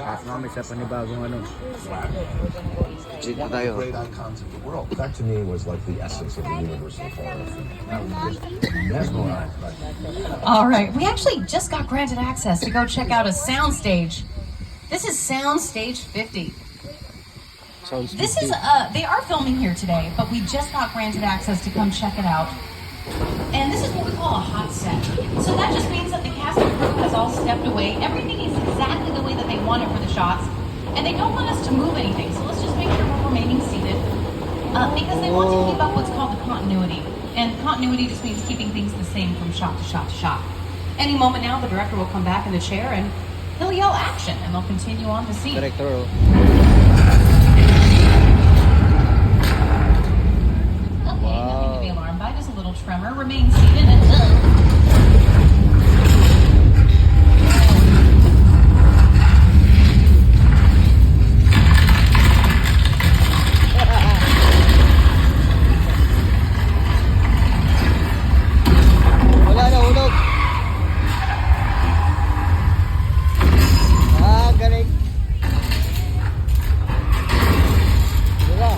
At mami sa panibagong ano. Check na tayo. Great icons of the world. That to me was like the essence of the universal horror film. I was just mesmerized by that. All right, we actually just got granted access to go check out a soundstage. This is Soundstage 50. This is they are filming here today, but we just got granted access to come check it out. And this is what we call a hot set. So that just means that the cast and crew has all stepped away. Everything is exactly the way that they want it for the shots. And they don't want us to move anything. So let's just make sure we're remaining seated. Because they want to keep up what's called the continuity. And continuity just means keeping things the same from shot to shot to shot. Any moment now, the director will come back in the chair and he'll yell action. And they'll continue on the scene. Director. Nothing to be alarmed by, just a little tremor. Remain seated and Wala na ulog. Galing. Wala.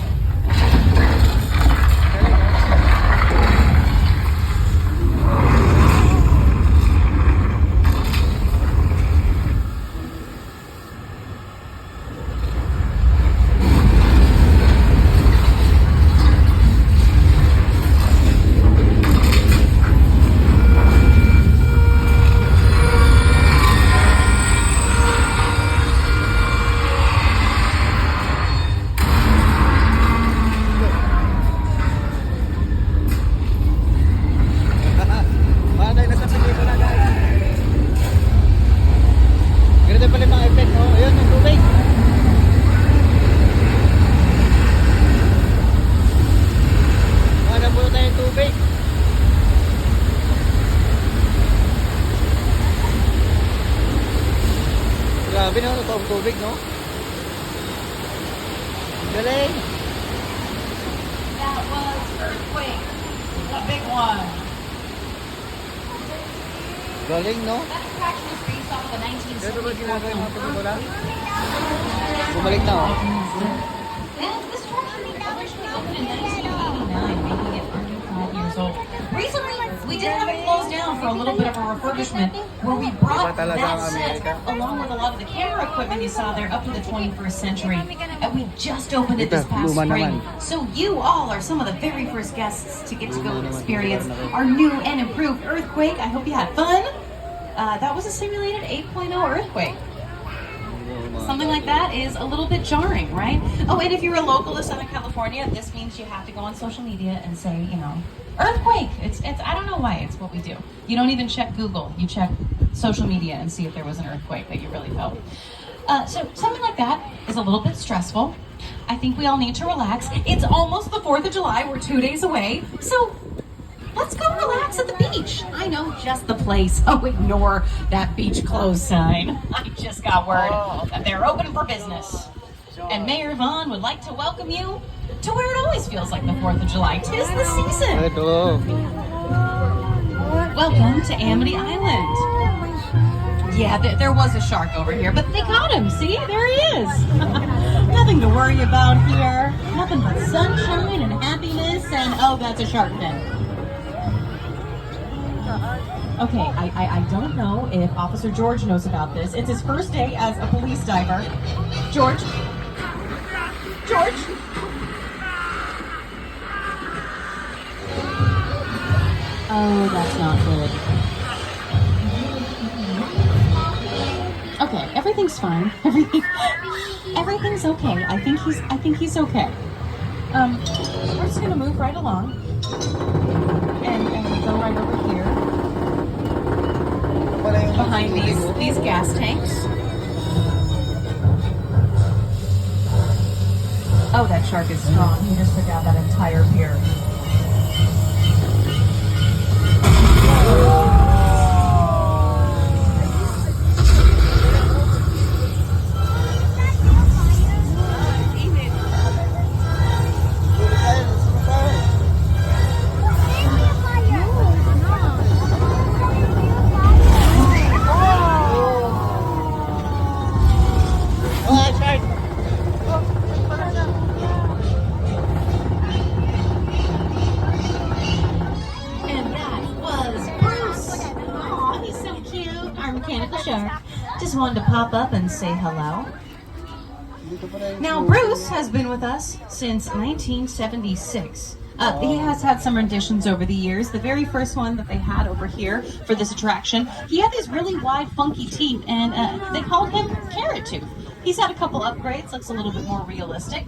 Paano nasa pinito na guys? Ganito pala yung mga effect, no? Ayun, yung tubig. Napuno tayo yung tubig. Grabe no, ito ang tubig, no? Galing! that was Earthquake. A big one. Galing, no? That attraction was based off of the Ito ba 1974 ginagawa yung mga film pelikula? Earthquake. Bumalik na, oh. And the structure was opened in 1989, making it 35 years old. Recently, we did have it closed down for a little bit of a refurbishment where we brought Iba talaga that ang set, Amerika. along with a lot of the camera equipment you saw there, up to the 21st century. And we just opened it this Ito, past luma spring. naman. So you all are some of the very first guests to get to go experience our new and improved Earthquake. I hope you had fun. That was a simulated 8.0 earthquake. Something like that is a little bit jarring, right? Oh, and if you're a local to Southern California, this means you have to go on social media and say, you know, earthquake. It's I don't know why, it's what we do. You don't even check Google. You check social media and see if there was an earthquake that you really felt. So something like that is a little bit stressful. I think we all need to relax. It's almost the 4th of July. We're 2 days away. So let's go relax at the beach. I know just the place. Oh, ignore that beach closed sign. I just got word that they're open for business. And Mayor Vaughn would like to welcome you to where it always feels like the 4th of July. 'Tis the season. Ito. Welcome to Amity Island. Yeah, there was a shark over here, but they got him. See, there he is. Nothing to worry about here. Nothing but sunshine and happiness. And oh, that's a shark fin. Okay, I don't know if Officer George knows about this. It's his first day as a police diver. George? George? Oh, that's not good. Okay, everything's fine. Everything's okay. I think he's okay. We're just gonna move right along and go right over here behind these gas tanks. Oh, that shark is strong. He just took out that entire pier. wanted to pop up and say hello. Dito pala yung Now, Bruce has been with us since 1976. He has had some renditions over the years. The very first one that they had over here for this attraction, he had these really wide, funky teeth, and they called him Carrot Tooth. He's had a couple upgrades, looks a little bit more realistic.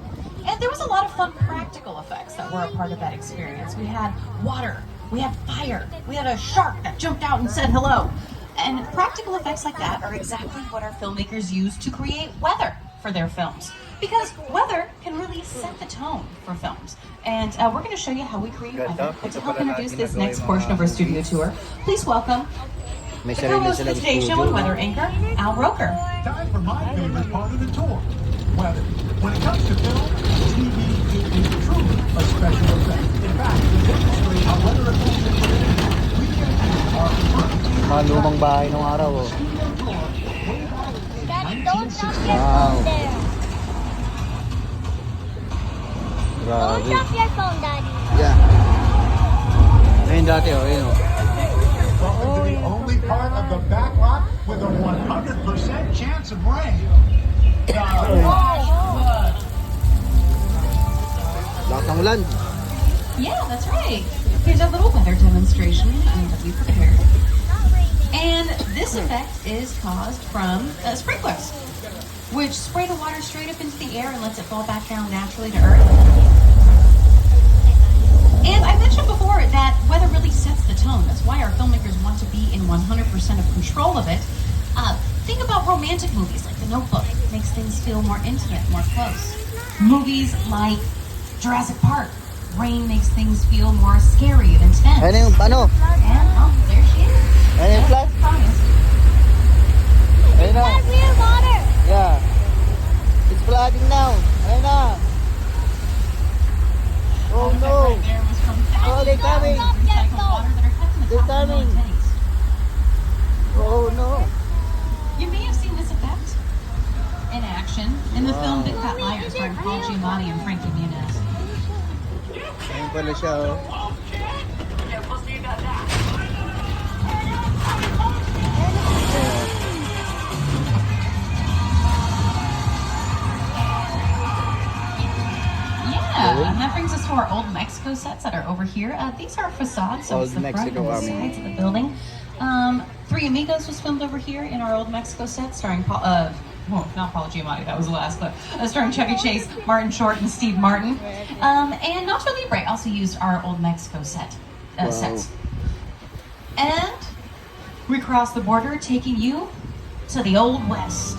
And there was a lot of fun practical effects that were a part of that experience. We had water, we had fire, we had a shark that jumped out and said hello. And practical effects like that are exactly what our filmmakers use to create weather for their films. Because weather can really set the tone for films. And we're going to show you how we create weather. And to help introduce this next portion of our studio tour, please welcome May the sarili co-host of the silang Today Show studio. and weather anchor, Al Roker. Time for my favorite part of the tour, weather. When it comes to film, TV is truly a special effect. In fact, to demonstrate how weather effects are created, we get our first Mga lumang bahay nung araw, oh. studio tour way back in Daddy, don't drop your 1960. Wow. phone there. Don't Grabe. drop your phone, Daddy. Yeah. Ayun dati, oh. Ayun, oh. Welcome to the only part of the back lot with a 100% chance of rain. The flash flood. Lakas ng ulan. Yeah, that's right. Here's our little weather demonstration that we prepared. And this effect is caused from sprinklers, which spray the water straight up into the air and lets it fall back down naturally to Earth. And I mentioned before that weather really sets the tone. That's why our filmmakers want to be in 100% of control of it. Think about romantic movies like The Notebook. It makes things feel more intimate, more close. Movies like Jurassic Park. Rain makes things feel more scary and intense. Ayun yung, ano? And, oh, there she is. Ayun yung flat. Promise. Ayun na. Dad, we have water. Yeah. It's flooding now. Ayun na. Oh That no. right there was from Oh, they're coming. recycled water that are kept in the They're top of the coming. pennies. Oh no. You may have seen this effect in action in the film Big Fat Liar starring Paul Giamatti and Frankie Muniz. Ayun pala siya, oh. Yeah, and that brings us to our Old Mexico sets that are over here. These are facades, so Old it's the front Mexico and the coming. sides of the building. Three Amigos was filmed over here in our Old Mexico set, starring Paul, well, not Paul Giamatti, that was the last clip, starring Chevy Chase, Martin Short, and Steve Martin. And Nacho Libre also used our Old Mexico sets. And we cross the border, taking you to the Old West.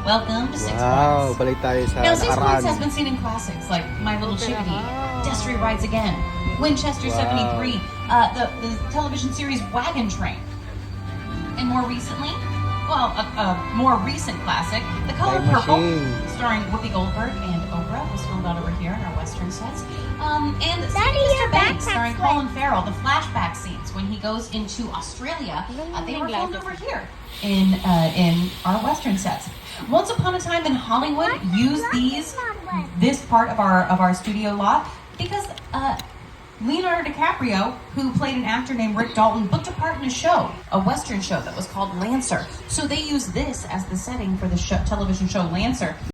Welcome to Six Wow, Flags. balik tayo sa Now, Six Flags has nakaraan. been seen in classics like My Little Chickadee, Destry Rides Again, Winchester Wow. 73, the television series Wagon Train, and more recently, well, a more recent classic, The Color Time Purple, Machine. starring Whoopi Goldberg and Oprah, was filmed out over here in our Western sets. And Daddy, Mr. your Banks, backpack's starring wet. Colin Farrell, the flashback scenes when he goes into Australia, they were filmed over here in our Western sets. Once Upon a Time in Hollywood used this part of our studio lot because Leonardo DiCaprio, who played an actor named Rick Dalton, booked a part in a show, a Western show that was called Lancer. So they used this as the setting for the television show Lancer.